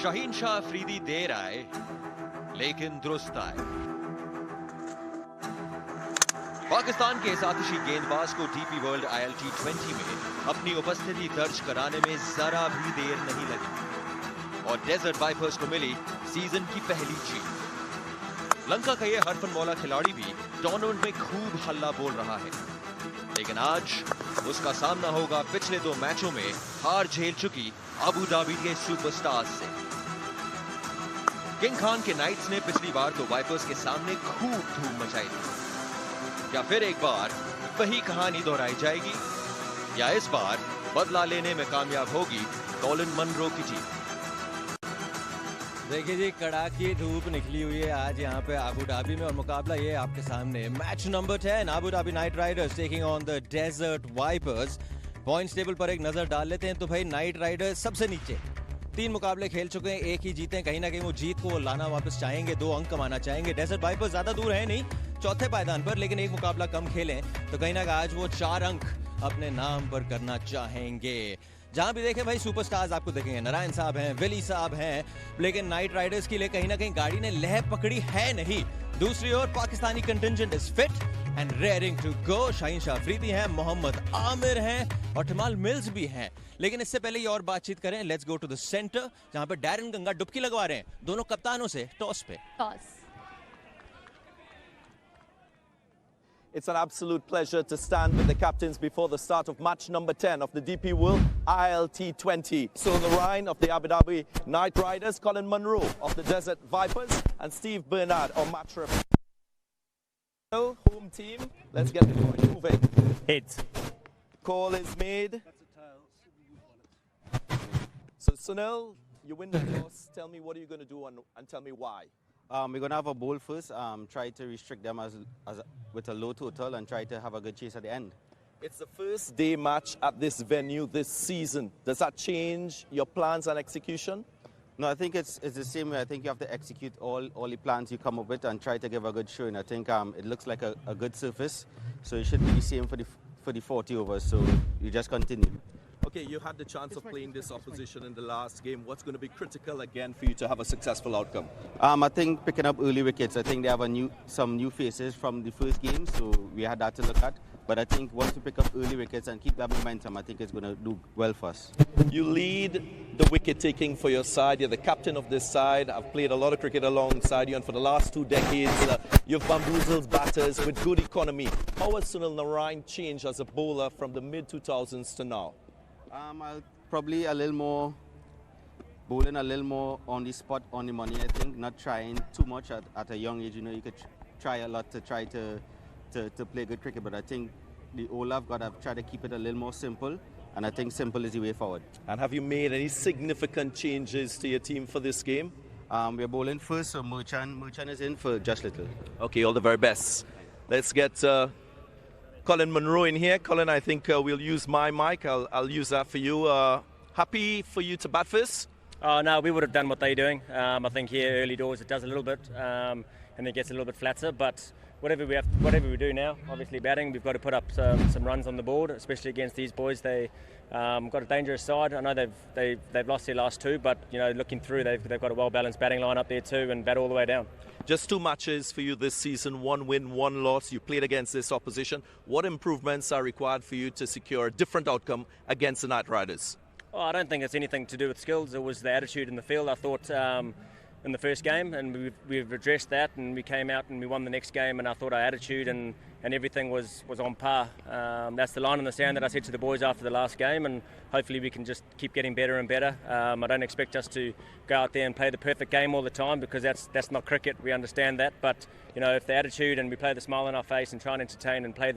शाहीन शाह अफरीदी देर आए लेकिन दुरुस्त आए। पाकिस्तान के इस आतिशी गेंदबाज को डीपी वर्ल्ड ILT20 में अपनी उपस्थिति दर्ज कराने में जरा भी देर नहीं लगी और डेजर्ट वाइपर्स को मिली सीजन की पहली जीत। लंका का यह हरफन मौला खिलाड़ी भी टूर्नामेंट में खूब हल्ला बोल रहा है, लेकिन आज उसका सामना होगा पिछले 2 मैचों में हार झेल चुकी अबू धाबी के सुपरस्टार्स से। किंग खान के नाइट्स ने पिछली बार तो वाइपर्स के सामने खूब धूम मचाई थी। क्या फिर एक बार वही कहानी दोहराई जाएगी या इस बार बदला लेने में कामयाब होगी कॉलिन मनरो की टीम? देखिए जी, कड़ाकी धूप निकली हुई है आज यहाँ पे अबू धाबी में और मुकाबला ये आपके सामने match number 10 Abu Dhabi Knight Riders taking on the Desert Vipers. Points table पर एक नजर डाल लेते हैं तो भाई नाइट राइडर्स सबसे नीचे 3 मुकाबले खेल चुके हैं, 1 ही जीते हैं। कहीं ना कहीं वो जीत को लाना वापस चाहेंगे, 2 अंक कमाना चाहेंगे। डेजर्ट वाइपर्स ज्यादा दूर है नहीं, चौथे पायदान पर, लेकिन 1 मुकाबला कम खेले तो कहीं ना कहीं आज वो 4 अंक अपने नाम पर करना चाहेंगे। जहां भी देखें भाई सुपरस्टार्स आपको देखेंगे, नारायण साहब हैं, विली साहब हैं, लेकिन नाइट राइडर्स के लिए कहीं ना कहीं गाड़ी ने लह पकड़ी है नहीं। दूसरी ओर Pakistani contingent is fit and raring to go. Shaheen Shah Afridi हैं, मोहम्मद आमिर हैं और टमाल मिल्स भी हैं। लेकिन इससे पहले ये और बातचीत करें, let's go to the centre जहां पर डैरन गंगा डुबकी लगवा रहे हैं दोनों कप्तानों से टॉस पे। It's an absolute pleasure to stand with the captains before the start of match number 10 of the DP World ILT20. Sunil Narine of the Abu Dhabi Night Riders, Colin Munro of the Desert Vipers, and Steve Bernard on match referee. Home team, let's get the point moving. Heads. Call is made. So Sunil, you win the toss. Tell me what are you going to do and tell me why. We're going to have a bowl first, try to restrict them with a low total and try to have a good chase at the end. It's the first day match at this venue this season. Does that change your plans and execution? No, I think it's the same way. I think you have to execute all the plans you come up with and try to give a good showing. I think it looks like a good surface, so it should be the same for the 40 overs, so you just continue. Okay, you had the chance of playing this opposition in the last game. What's going to be critical again for you to have a successful outcome? I think picking up early wickets. I think they have some new faces from the first game, so we had that to look at. But I think once we pick up early wickets and keep that momentum, I think it's going to do well for us. You lead the wicket taking for your side. You're the captain of this side. I've played a lot of cricket alongside you, and for the last 2 decades, you've bamboozled batters with good economy. How has Sunil Narine changed as a bowler from the mid-2000s to now? I'll probably bowling a little more on the spot, on the money. I think not trying too much at a young age. You know, you could try a lot to try to play good cricket, but I think the all I've got, I've tried to keep it a little more simple, and I think simple is the way forward. And have you made any significant changes to your team for this game? We're bowling first, so Murchan is in for just little. Okay, all the very best. Let's get Colin Munro in here. Colin, I think we'll use my mic. I'll use that for you. Happy for you to bat first? No, we would have done what they're doing. I think here early doors it does a little bit, and it gets a little bit flatter. But whatever we do now, obviously batting, we've got to put up some runs on the board, especially against these boys. They got a dangerous side. I know they've lost their last 2, but you know, looking through, they've got a well balanced batting line up there too, and bat all the way down. Just 2 matches for you this season, 1 win, 1 loss. You played against this opposition. What improvements are required for you to secure a different outcome against the Night Riders? Oh, I don't think it's anything to do with skills. It was the attitude in the field. I thought in the first game, and we've addressed that, and we came out and we won the next game, and I thought our attitude and everything was on par. That's the line in the sand that I said to the boys after the last game, and hopefully we can just keep getting better and better. I don't expect us to go out there and play the perfect game all the time, because that's not cricket. We understand that, but you know, if the attitude and we play the smile on our face and try and entertain and play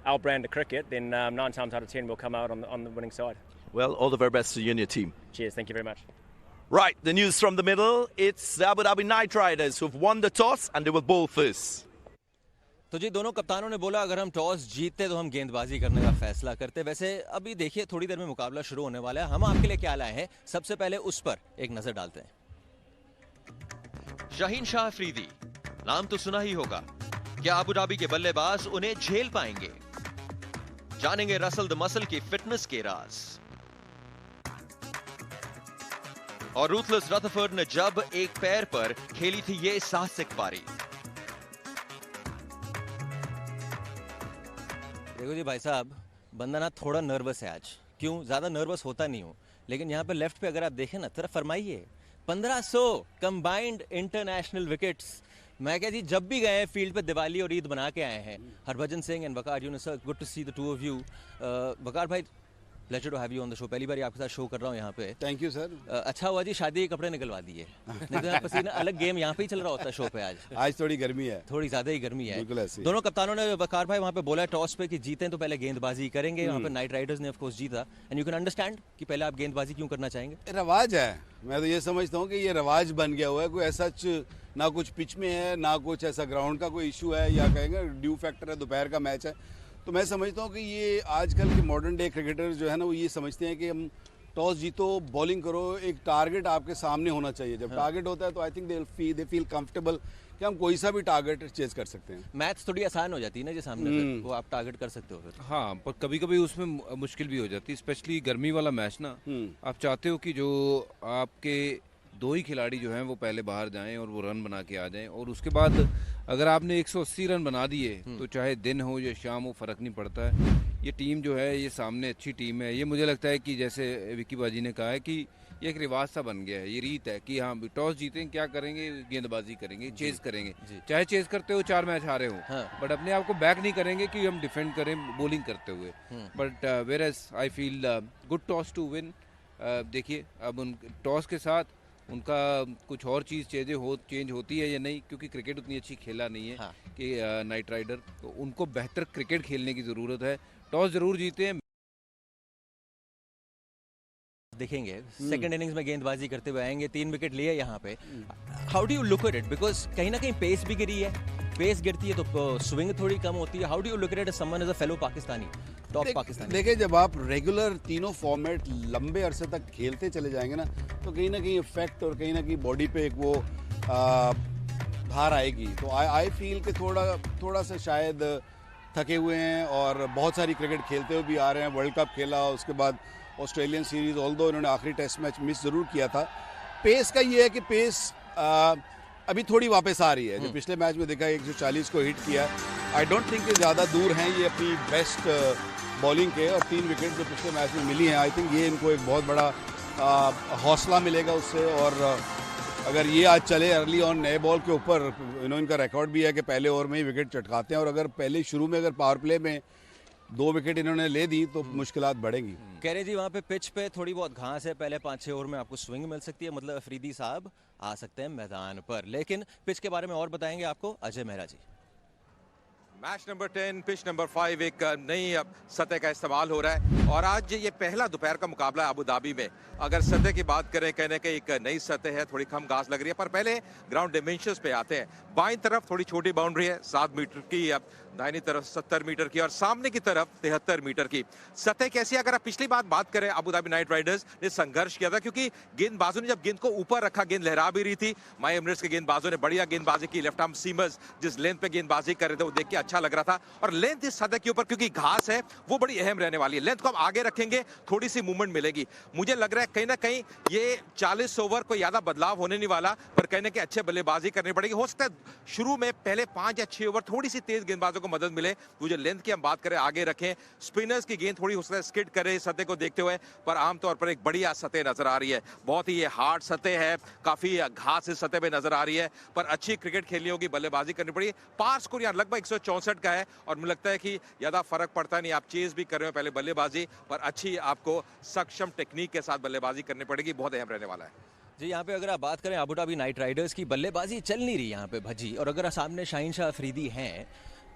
our brand of cricket, then 9 times out of 10 we'll come out on the winning side. Well, all the very best to you and your team. Cheers, thank you very much. Right, the news from the middle. It's the Abu Dhabi Night Riders who've won the toss and they will bowl first. तो जी दोनों कप्तानों ने बोला अगर हम toss जीतते तो हम गेंदबाजी करने का फैसला करते। वैसे अभी देखिए थोड़ी देर में मुकाबला शुरू होने वाला है, हम आपके लिए क्या लाए हैं सबसे पहले उस पर एक नजर डालते हैं। शाहीन शाह अफरीदी नाम तो सुना ही होगा, क्या अबू धाबी के बल्लेबाज उन्हें झेल पाएंगे? जानेंगे रसल द मसल की फिटनेस के राज। और रूथलेस रदरफोर्ड ने जब एक पैर पर खेली थी ये साहसिक पारी। देखो जी भाई साहब, बंदा ना थोड़ा नर्वस है आज। क्यों? ज़्यादा नर्वस होता नहीं हूँ, लेकिन यहाँ पे लेफ्ट पे अगर आप देखें ना, तरफ फरमाइए 1500 कंबाइंड इंटरनेशनल विकेट्स। मैं क्या जी, जब भी गए हैं फील्ड पे दिवाली और ईद बना के आए हैं। Harbhajan Singh and Waqar Younis sir, good to see the two of you. Waqar भाई, pleasure to have you on the show. पहली बार आपके साथ शो कर रहा हूँ यहाँ पे। Thank you sir. अच्छा हुआ जी शादी के कपड़े निकलवा दिए, नहीं तो पसीना अलग गेम यहाँ पे ही चल रहा होता है शो पे। आज थोड़ी गर्मी है, थोड़ी ज्यादा ही गर्मी है। बिल्कुल ऐसी। दोनों कप्तानों ने, वकार भाई वहाँ पे बोला टॉस पे कि जीतें तो पहले गेंदबाजी करेंगे। वहाँ पे नाइट राइडर्स ने ऑफ कोर्स जीता, एंड यू कैन अंडरस्टैंड कि पहले आप गेंदबाजी क्यों करना चाहेंगे। रवाज है, मैं तो ये समझता हूँ कि ये रवाज बन गया हुआ है। कोई ऐसा ना कुछ पिच में है, ना कुछ ऐसा ग्राउंड का कोई इशू है, या कहेंगे ड्यू फैक्टर है, दोपहर का मैच है। तो मैं समझता हूँ कि ये आजकल के मॉडर्न डे क्रिकेटर जो है ना, वो ये समझते हैं कि हम टॉस जीतो, बॉलिंग करो, एक टारगेट आपके सामने होना चाहिए। जब टारगेट होता है तो I think they feel comfortable कि हम कोई सा भी टारगेट चेज कर सकते हैं। मैच थोड़ी आसान हो जाती है ना जी सामने, फिर वो आप टारगेट कर सकते हो फिर। हाँ, पर कभी कभी उसमें मुश्किल भी हो जाती है, स्पेशली गर्मी वाला मैच ना। आप चाहते हो कि जो आपके दो ही खिलाड़ी जो हैं वो पहले बाहर जाएं और वो रन बना के आ जाएं, और उसके बाद अगर आपने 180 रन बना दिए तो चाहे दिन हो या शाम हो, फ़र्क नहीं पड़ता है। ये टीम जो है, ये सामने अच्छी टीम है। ये मुझे लगता है कि जैसे विक्की बाजी ने कहा है कि ये एक रिवाज सा बन गया है, ये रीत है कि हाँ टॉस जीतेंगे, क्या करेंगे, गेंदबाजी करेंगे, चेज करेंगे। चाहे चेज करते हो 4 मैच हारे हो, बट अपने आप को बैक नहीं करेंगे कि हम डिफेंड करें बॉलिंग करते हुए। But where as I feel good toss to win. देखिए अब उन टॉस के साथ उनका कुछ और चीज़ चेंज होती है या नहीं, क्योंकि क्रिकेट उतनी अच्छी खेला नहीं है कि नाइट राइडर, तो उनको बेहतर क्रिकेट खेलने की ज़रूरत है। टॉस ज़रूर जीते हैं। देखेंगे सेकंड इनिंग्स में गेंदबाजी करते हुए आएंगे, 3 विकेट लिए यहाँ पे। How do you look at it, because कहीं ना कहीं पेस भी गिरी है, पेस गिरती है तो स्विंग थोड़ी कम होती है। How do you look at it someone as a fellow Pakistani, top Pakistani? देखिए, जब आप रेगुलर तीनों फॉर्मेट लंबे अरसे तक खेलते चले जाएंगे ना, तो कहीं ना कहीं इफेक्ट और कहीं ना कहीं बॉडी पे एक वो भार आएगी। तो आई फील कि थोड़ा सा शायद थके हुए हैं, और बहुत सारी क्रिकेट खेलते हुए भी आ रहे हैं। वर्ल्ड कप खेला, उसके बाद ऑस्ट्रेलियन सीरीज, ऑल्दो इन्होंने आखिरी टेस्ट मैच मिस ज़रूर किया था। पेस का ये है कि पेस अभी थोड़ी वापस आ रही है। जो पिछले मैच में देखा 140 को हिट किया, आई डोंट थिंक कि ज़्यादा दूर हैं ये अपनी बेस्ट बॉलिंग के, और 3 विकेट जो पिछले मैच में मिली हैं, आई थिंक ये इनको एक बहुत बड़ा हौसला मिलेगा उससे। और अगर ये आज चले अर्ली ऑन नए बॉल के ऊपर, इनका रिकॉर्ड भी है कि पहले ओवर में ही विकेट चटकाते हैं, और अगर पहले शुरू में अगर पावर प्ले में 2 विकेट इन्होंने ले दी तो मुश्किलात बढ़ेंगी। कह रहे जी वहाँ पे पिच पे थोड़ी बहुत घास है, पहले 5-6 ओवर में आपको स्विंग मिल सकती है, मतलब अफरीदी साहब आ सकते हैं मैदान पर। लेकिन पिच के बारे में और बताएंगे आपको अजय मेहरा जी। मैच नंबर 10, पिच नंबर 5, एक नई सतह का इस्तेमाल हो रहा है, और आज ये पहला दोपहर का मुकाबला है अबू धाबी में। अगर सतह की बात करें, कहने के एक नई सतह है, थोड़ी कम घास लग रही है, पर पहले ग्राउंड डिमेंशंस पे आते हैं। बाईं तरफ थोड़ी छोटी बाउंड्री है 7 मीटर की, अब दाहिनी तरफ 70 मीटर की, और सामने की तरफ 73 मीटर की। सतह कैसी है? अगर आप पिछली बात करें, अबू धाबी नाइट राइडर्स ने संघर्ष किया था, क्योंकि गेंदबाजों ने जब गेंद को ऊपर रखा, गेंद लहरा भी रही थी। माई एमिरेट्स के गेंदबाजों ने बढ़िया गेंदबाजी की, लेफ्ट आर्म सीमर्स जिस लेंथ पे गेंदबाजी कर रहे थे वो देख के अच्छा लग रहा था। और लेंथ इस सतह के ऊपर क्योंकि घास है वो बड़ी अहम रहने वाली है। लेंथ को हम आगे रखेंगे, थोड़ी सी मूवमेंट मिलेगी। मुझे लग रहा है कहीं ना कहीं ये 40 ओवर कोई ज्यादा बदलाव होने नहीं वाला, पर कहने के अच्छे बल्लेबाजी करनी पड़ेगी। हो सकता है शुरू में पहले 5 या 6 ओवर थोड़ी सी तेज गेंदबाजों को मदद मिले। वो जो लेंथ की हम बात करें, आगे रखें, स्पिनर्स की गेंद थोड़ी हो सकता है स्किड करे सतह को देखते हुए, पर आमतौर पर एक बढ़िया सतह नजर आ रही है। बहुत ही ये हार्ड सतह है, काफी घास इस सतह पे नजर आ रही है, पर अच्छी क्रिकेट खेलनी होगी, बल्लेबाजी करनी पड़ेगी। पार स्कोर यहाँ लगभग 164 का है, और मुझे लगता है कि ज्यादा फर्क पड़ता नहीं। आप चेज भी कर रहे हो पहले बल्लेबाजी, पर अच्छी आपको सक्षम टेक्निक के साथ बल्लेबाजी करनी पड़ेगी, बहुत अहम रहने वाला है जी। यहाँ पे अगर आप बात करें अबू धाबी नाइट राइडर्स की, बल्लेबाजी चल नहीं रही यहाँ पे भजी, और अगर सामने शाहीन शाह अफरीदी हैं,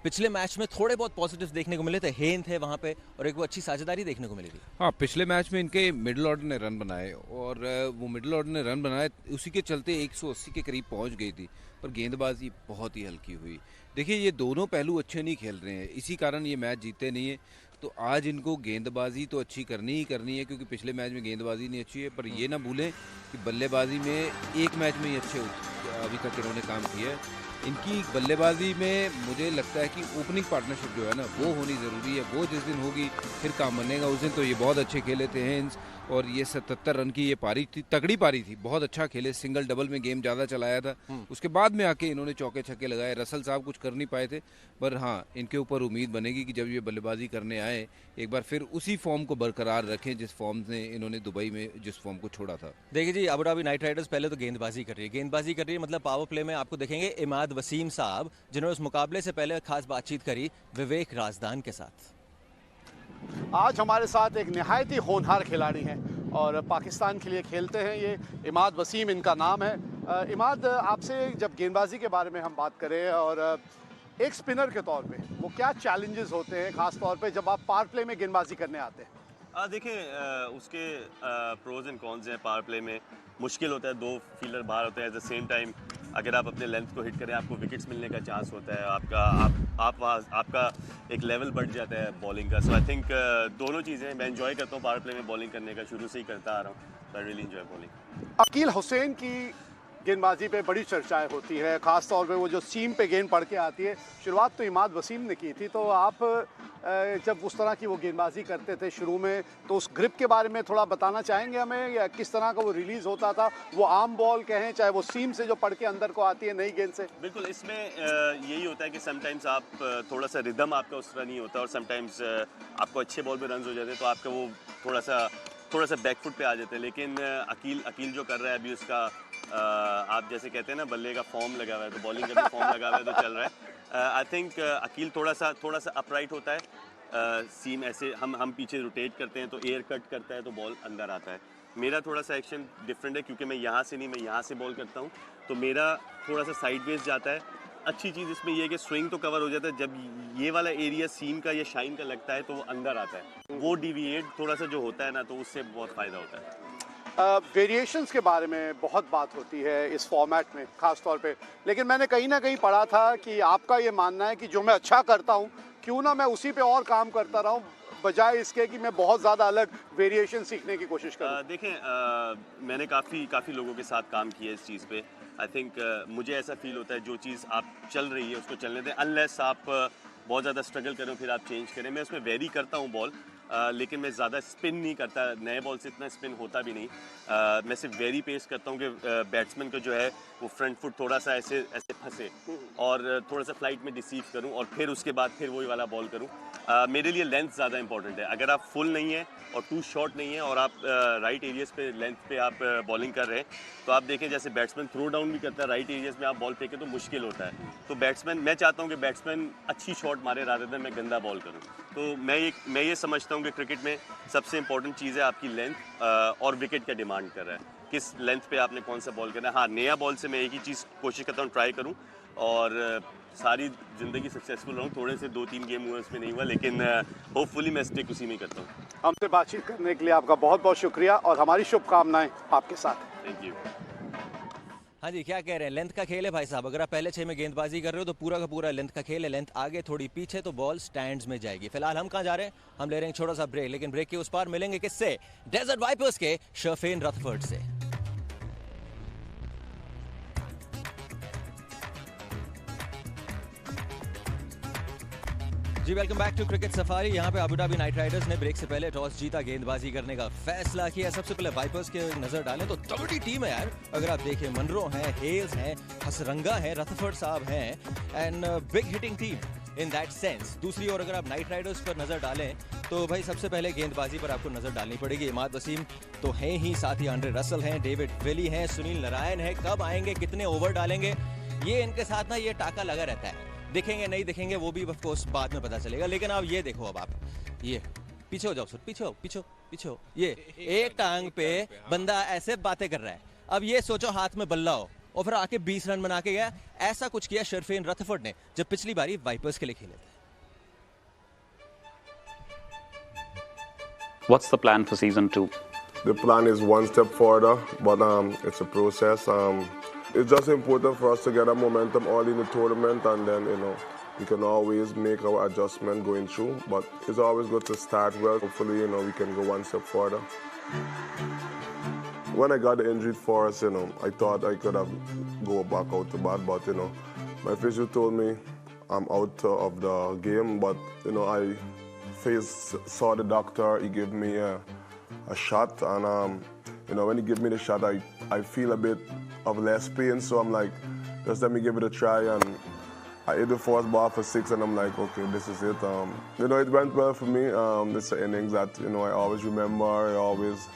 पिछले मैच में थोड़े बहुत पॉजिटिव्स देखने को मिले थे, हेन थे वहाँ पे, और एक वो अच्छी साझेदारी देखने को मिली थी। हाँ, पिछले मैच में इनके मिडिल ऑर्डर ने रन बनाए, और वो मिडिल ऑर्डर ने रन बनाए, उसी के चलते 180 के करीब पहुँच गई थी, पर गेंदबाजी बहुत ही हल्की हुई। देखिए, ये दोनों पहलू अच्छे नहीं खेल रहे हैं, इसी कारण ये मैच जीते नहीं है। तो आज इनको गेंदबाजी तो अच्छी करनी ही करनी है, क्योंकि पिछले मैच में गेंदबाजी नहीं अच्छी है, पर ये ना भूलें कि बल्लेबाजी में एक मैच में ही अच्छे अभी तक इन्होंने काम किया है। इनकी बल्लेबाजी में मुझे लगता है कि ओपनिंग पार्टनरशिप जो है ना वो होनी ज़रूरी है। वो जिस दिन होगी फिर काम बनेगा। उस दिन तो ये बहुत अच्छे खेले थे हेंस, और ये 77 रन की ये पारी थी, तगड़ी पारी थी, बहुत अच्छा खेले, सिंगल डबल में गेम ज़्यादा चलाया था। उसके बाद में आके इन्होंने चौके छक्के लगाए। रसल साहब कुछ कर नहीं पाए थे, पर हाँ इनके ऊपर उम्मीद बनेगी कि जब ये बल्लेबाजी करने आए एक बार फिर उसी फॉर्म को बरकरार रखें जिस फॉर्म से इन्होंने दुबई में जिस फॉर्म को छोड़ा था। देखिए जी, अबू धाबी नाइट राइडर्स पहले तो गेंदबाजी कर रही है, गेंदबाजी कर रही है मतलब पावर प्ले में आपको देखेंगे इमाद वसीम साहब, जिन्होंने उस मुकाबले से पहले खास बातचीत करी विवेक राजदान के साथ। आज हमारे साथ एक निहायत ही होनहार खिलाड़ी हैं और पाकिस्तान के लिए खेलते हैं। ये इमाद वसीम इनका नाम है। इमाद, आपसे जब गेंदबाजी के बारे में हम बात करें और एक स्पिनर के तौर पे वो क्या चैलेंजेस होते हैं ख़ास तौर पे जब आप पावर प्ले में गेंदबाजी करने आते हैं? देखें, उसके प्रोज एंड कॉन्स हैं। पावर प्ले में मुश्किल होता है, 2 फील्डर बाहर होते हैं। एट द सेम टाइम अगर आप अपने लेंथ को हिट करें आपको विकेट्स मिलने का चांस होता है, आपका एक लेवल बढ़ जाता है बॉलिंग का। सो आई थिंक दोनों चीज़ें मैं एंजॉय करता हूँ पावर प्ले में बॉलिंग करने का, शुरू से ही करता आ रहा हूँ। I really enjoy bowling. Akeal Hosein की गेंदबाजी पे बड़ी चर्चाएं होती है, ख़ास तौर पे वो जो सीम पे गेंद पड़ के आती है। शुरुआत तो इमाद वसीम ने की थी, तो आप जब उस तरह की वो गेंदबाजी करते थे शुरू में, तो उस ग्रिप के बारे में थोड़ा बताना चाहेंगे हमें, या किस तरह का वो रिलीज़ होता था? वो आम बॉल कहें चाहे वो सीम से जो पड़ के अंदर को आती है नई गेंद से। बिल्कुल, इसमें यही होता है कि समटाइम्स आप थोड़ा सा रिदम आपका उस तरह नहीं होता, और समटाइम्स आपको अच्छे बॉल पे रन हो जाते हैं तो आपका वो थोड़ा सा बैकफुट पे आ जाते हैं। लेकिन अकील जो कर रहा है अभी उसका आप जैसे कहते हैं ना बल्ले का फॉर्म लगा हुआ है, तो बॉलिंग का भी फॉर्म लगा हुआ है तो चल रहा है। आई थिंक अकील थोड़ा सा अपराइट होता है। सीम ऐसे हम पीछे रोटेट करते हैं तो एयर कट करता है तो बॉल अंदर आता है। मेरा थोड़ा सा एक्शन डिफरेंट है क्योंकि मैं यहाँ से नहीं, मैं यहाँ से बॉल करता हूँ, तो मेरा थोड़ा सा साइडवेज जाता है। अच्छी चीज़ इसमें यह है कि स्विंग तो कवर हो जाता है, जब ये वाला एरिया सीम का या शाइन का लगता है तो वो अंदर आता है। वो डिविएट थोड़ा सा जो होता है ना, तो उससे बहुत फ़ायदा होता है। वेरिएशंस के बारे में बहुत बात होती है इस फॉर्मेट में ख़ास तौर पे, लेकिन मैंने कहीं ना कहीं पढ़ा था कि आपका ये मानना है कि जो मैं अच्छा करता हूँ क्यों ना मैं उसी पे और काम करता रहूँ, बजाय इसके कि मैं बहुत ज़्यादा अलग वेरिएशन सीखने की कोशिश करूँ। देखें, मैंने काफ़ी लोगों के साथ काम किया इस चीज़ पे। आई थिंक मुझे ऐसा फील होता है जो चीज़ आप चल रही है उसको चलने दें, अनलेस आप बहुत ज़्यादा स्ट्रगल करें फिर आप चेंज करें। मैं उसमें वेरी करता हूँ बॉल, लेकिन मैं ज़्यादा स्पिन नहीं करता, नए बॉल से इतना स्पिन होता भी नहीं। मैं सिर्फ वेरी पेस करता हूँ कि बैट्समैन को जो है वो फ्रंट फुट थोड़ा सा ऐसे फंसे और थोड़ा सा फ्लाइट में डिसीव करूँ और फिर उसके बाद फिर वही वाला बॉल करूँ। मेरे लिए लेंथ ज़्यादा इंपॉर्टेंट है। अगर आप फुल नहीं है और टू शॉर्ट नहीं है और आप राइट एरियाज़ पे लेंथ पे आप बॉलिंग कर रहे हैं, तो आप देखें जैसे बैट्समैन थ्रो डाउन भी करता है, राइट एरियाज़ में आप बॉल फेंकें तो मुश्किल होता है। तो बैट्समैन, मैं चाहता हूँ कि बैट्समैन अच्छी शॉट मारे रादर देन मैं गंदा बॉल करूँ। तो मैं ये समझता हूँ कि क्रिकेट में सबसे इंपॉर्टेंट चीज़ है आपकी लेंथ और विकेट का डिमांड कर रहा है, किस लेंथ पे आपने कौन सा बॉल करना है। हाँ, नया बॉल से मैं एक ही चीज़ कोशिश करता हूँ, ट्राई करूँ और सारी ज़िंदगी सक्सेसफुल रहूँ। थोड़े से 2-3 गेम हुए उसमें नहीं हुआ, लेकिन होपफुली मैं स्टिक उसी में करता हूँ। हमसे बातचीत करने के लिए आपका बहुत बहुत शुक्रिया और हमारी शुभकामनाएं आपके साथ। Thank you. हाँ जी, क्या कह रहे हैं, लेंथ का खेल है भाई साहब। अगर आप पहले 6 में गेंदबाजी कर रहे हो तो पूरा का पूरा लेंथ का खेल है। लेंथ आगे थोड़ी पीछे तो बॉल स्टैंड्स में जाएगी। फिलहाल हम कहाँ जा रहे हैं, हम ले रहे हैं छोटा सा ब्रेक, लेकिन ब्रेक के उस पार मिलेंगे किससे? डेजर्ट वाइपर्स के शर्फेन रथफर्ड से। जी welcome back to cricket safari. यहाँ पे अबू धाबी नाइट राइडर्स ने ब्रेक से पहले टॉस जीता, गेंदबाजी करने का फैसला किया। सबसे पहले वाइपर्स के नजर डालें तो तगड़ी टीम है यार। अगर आप देखें, मनरो हैं, हेल्स हैं, हसरंगा हैं, रथफर्ड साहब हैं, and big hitting team in that sense. दूसरी ओर अगर आप नाइट राइडर्स पर नजर डालें तो भाई सबसे पहले गेंदबाजी पर आपको नजर डालनी पड़ेगी। इमाद वसीम तो हैं ही, साथ ही आंड्रे रसल हैं, डेविड विली हैं, सुनील नारायण है। कब आएंगे, कितने ओवर डालेंगे, ये इनके साथ ना ये टाका लगा रहता है। दिखेंगे नहीं दिखेंगे वो भी ऑफ कोर्स बाद में पता चलेगा। लेकिन अब ये देखो, अब आप ये पीछे हो जाओ सर, पीछे हो। ये एक टांग पे बंदा ऐसे बातें कर रहा है। अब ये सोचो हाथ में बल्ला हो और फिर आके 20 रन बना के गया। ऐसा कुछ किया शर्फेन रथफर्ड ने जब पिछली बारी वाइपर्स के लिए खेले थे। What's the plan for season 2? The plan is one step further, but it's a process. It's just important for us to get a momentum all in the tournament, and then we can always make our adjustment going through. But it's always good to start well. Hopefully, we can go one step further. When I got the injury for us, I thought I could have go back out to bat, but My physio told me I'm out of the game, but you know I saw the doctor. He gave me a shot, and you know when he gave me the shot, I feel a bit of less pain. So I'm like, just let me give it a try, and I hit the first ball for 6, and I'm like, okay, this is it. You know, it went well for me. This is an innings that you know I always remember. I always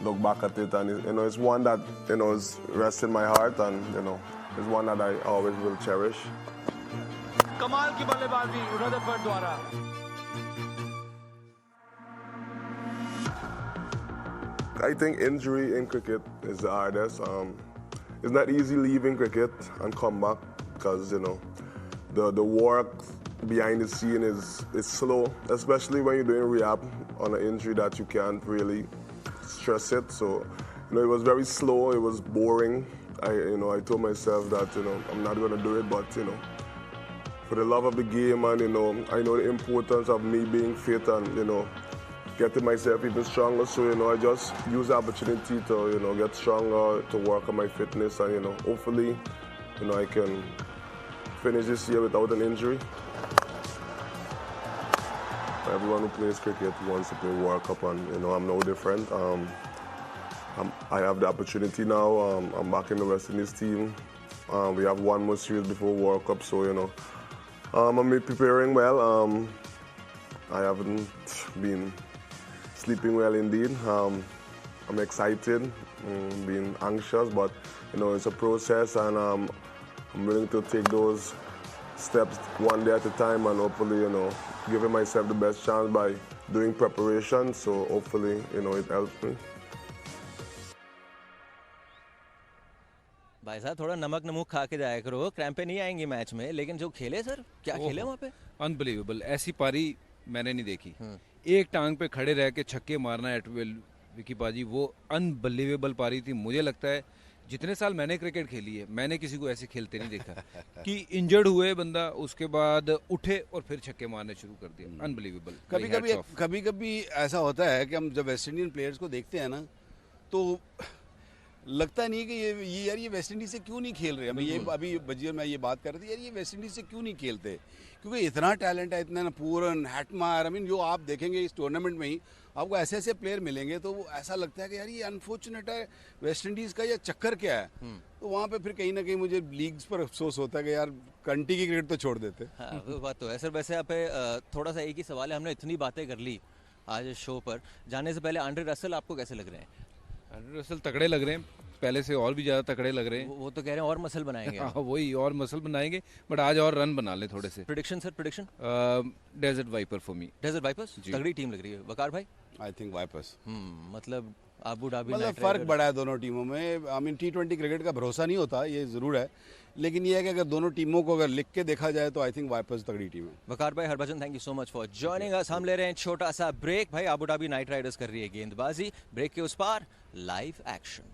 look back at it, and you know it's one that you know is rests in my heart, and you know it's one that I always will cherish. कमाल की बल्लेबाजी Rutherford द्वारा। I think injury in cricket is the hardest. It's not easy leaving cricket and come back because you know the work behind the scene is slow, especially when you're doing rehab on an injury that you can't really stress it. So you know it was very slow. It was boring. I told myself that you know I'm not going to do it, but you know for the love of the game, and you know I know the importance of me being fit and you know getting myself even stronger. So you know I just use the opportunity to you know get stronger, to work on my fitness, and you know hopefully you know I can finish this year without an injury. Everyone who plays cricket wants to play World Cup, and you know I'm no different. I have the opportunity now. I'm back in the West Indies team. We have one more series before World Cup, so you know I'm preparing well. I haven't been sleeping well indeed. I'm excited, being anxious, but you know it's a process, and I'm willing to take those steps one day at a time, and hopefully you know giving myself the best chance by doing preparation. So hopefully you know it helps me. भाई साहब थोड़ा नमक नमक खा के जाया करो, क्रैम्पे नहीं आएंगे मैच में। लेकिन जो खेले सर, क्या खेले वहाँ पे? अनबिलीवेबल, ऐसी पारी मैंने नहीं देखी। एक टांग पे खड़े रह के छक्के मारना एट विल, विकी पाजी, वो अनबिलीवेबल पारी थी। मुझे लगता है जितने साल मैंने क्रिकेट खेली है, मैंने किसी को ऐसे खेलते नहीं देखा कि इंजर्ड हुए बंदा, उसके बाद उठे और फिर छक्के मारने शुरू कर दिया। अनबिलीवेबल। कभी कभी ऐसा होता है कि हम जब वेस्ट इंडियन प्लेयर्स को देखते हैं ना, तो लगता नहीं कि ये यार ये वेस्ट इंडीज से क्यों नहीं खेल रहे। अभी बजीर मैं ये बात कर रही थी, यार ये वेस्ट इंडीज से क्यों नहीं खेलते, क्योंकि इतना टैलेंट है, इतना पूरन, हैटमायर, जो आप देखेंगे इस टूर्नामेंट में ही आपको ऐसे ऐसे प्लेयर मिलेंगे, तो ऐसा लगता है कि यार ये अनफॉर्चुनेट है वेस्ट इंडीज़ का, ये चक्कर क्या है। तो वहाँ पे फिर कहीं ना कहीं मुझे लीग्स पर अफसोस होता है कि यार कंट्री की क्रिकेट तो छोड़ देते। हाँ, वो बात तो है सर। वैसे आप थोड़ा सा एक ही सवाल है, हमने इतनी बातें कर ली आज शो पर, जाने से पहले आंड्रे रसेल आपको कैसे लग रहे हैं? आंड्रे रसेल तगड़े लग रहे हैं, पहले से और भी ज़्यादा तगड़े लग रहे हैं। वो तो कह रहे हैं और मसल बनाएंगे। हाँ वही, और मसल बनाएंगे, बट आज और रन बना ले थोड़े से। Prediction sir, prediction? Desert Viper for me. Desert Vipers तगड़ी टीम लग रही है। वकार भाई? I think Vipers. मतलब आबू धाबी, मतलब फ़र्क बड़ा है दोनों टीमों में। आई मीन T20 क्रिकेट का भरोसा नहीं होता, ये ज़रूर है, लेकिन ये है कि अगर दोनों टीमों को अगर लिख के देखा जाए तो आई थिंक वाइपर्स तगड़ी टीम है। वकार भाई, Harbhajan, thank you so much for joining us. हम ले रहे हैं छोटा सा ब्रेक। भाई आबू धाबी नाइट राइडर्स कर रही है गेंदबाजी, ब्रेक के उस पार लाइव एक्शन।